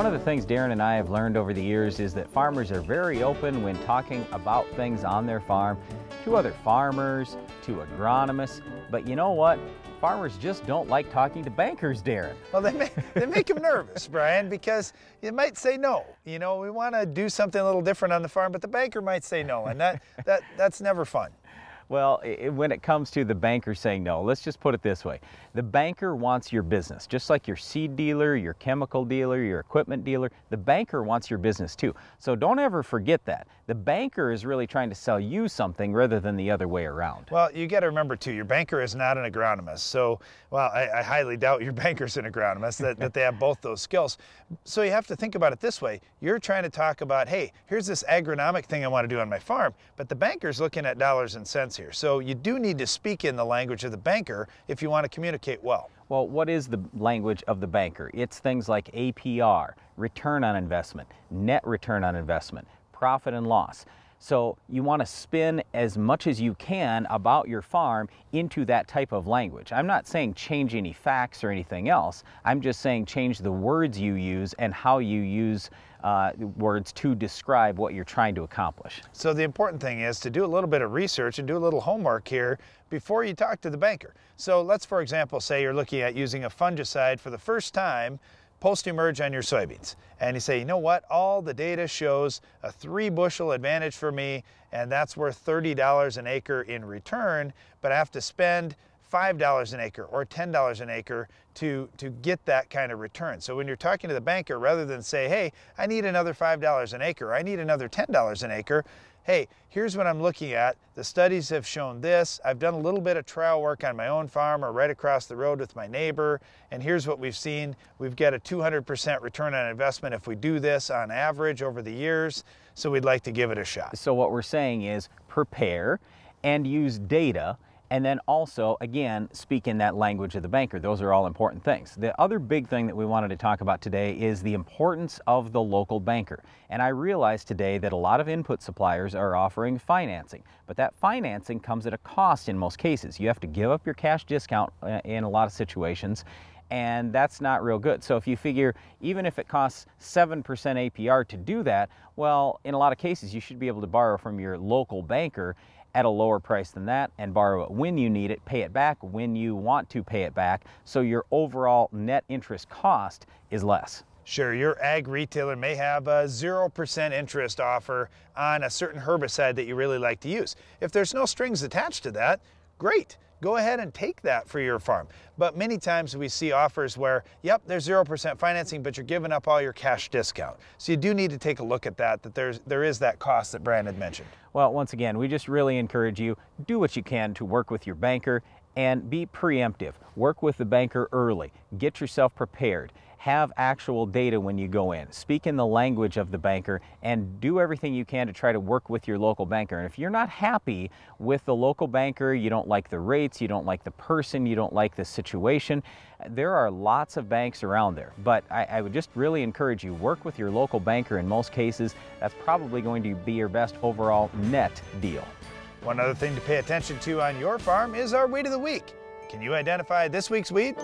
One of the things Darren and I have learned over the years is that farmers are very open when talking about things on their farm to other farmers, to agronomists, but you know what? Farmers just don't like talking to bankers, Darren. Well, they make them nervous, Brian, because you might say no. You know, we want to do something a little different on the farm, but the banker might say no, and that's never fun. Well, when it comes to the banker saying no, let's just put it this way. The banker wants your business, just like your seed dealer, your chemical dealer, your equipment dealer. The banker wants your business too. So don't ever forget that. The banker is really trying to sell you something rather than the other way around. Well, you got to remember too, your banker is not an agronomist. So, well, I highly doubt your banker's an agronomist, that they have both those skills. So you have to think about it this way. You're trying to talk about, hey, here's this agronomic thing I want to do on my farm, but the banker's looking at dollars and cents here. So you do need to speak in the language of the banker if you want to communicate well. Well, what is the language of the banker? It's things like APR, return on investment, net return on investment, profit and loss. So you want to spin as much as you can about your farm into that type of language. I'm not saying change any facts or anything else. I'm just saying change the words you use and how you use words to describe what you're trying to accomplish. So the important thing is to do a little bit of research and do a little homework here before you talk to the banker. So let's, for example, say you're looking at using a fungicide for the first time post-emerge on your soybeans. And you say, you know what, all the data shows a 3-bushel advantage for me, and that's worth $30 an acre in return, but I have to spend $5 an acre or $10 an acre to get that kind of return. So when you're talking to the banker, rather than say, hey, I need another $5 an acre, I need another $10 an acre, hey, here's what I'm looking at. The studies have shown this. I've done a little bit of trial work on my own farm or right across the road with my neighbor, and here's what we've seen. We've got a 200% return on investment if we do this on average over the years, so we'd like to give it a shot. So what we're saying is prepare and use data, and then also, again, speak in that language of the banker. Those are all important things. The other big thing that we wanted to talk about today is the importance of the local banker. And I realize today that a lot of input suppliers are offering financing, but that financing comes at a cost in most cases. You have to give up your cash discount in a lot of situations, and that's not real good. So if you figure, even if it costs 7% APR to do that, well, in a lot of cases, you should be able to borrow from your local banker at a lower price than that and borrow it when you need it, pay it back when you want to pay it back, so your overall net interest cost is less. Sure, your ag retailer may have a 0% interest offer on a certain herbicide that you really like to use. If there's no strings attached to that, great. Go ahead and take that for your farm. But many times we see offers where, yep, there's 0% financing, but you're giving up all your cash discount. So you do need to take a look at that there is that cost that Brian had mentioned. Well, once again, we just really encourage you, do what you can to work with your banker and be preemptive. Work with the banker early. Get yourself prepared. Have actual data when you go in. Speak in the language of the banker and do everything you can to try to work with your local banker. And if you're not happy with the local banker, you don't like the rates, you don't like the person, you don't like the situation, there are lots of banks around there. But I would just really encourage you, work with your local banker in most cases. That's probably going to be your best overall net deal. One other thing to pay attention to on your farm is our weed of the week. Can you identify this week's weed?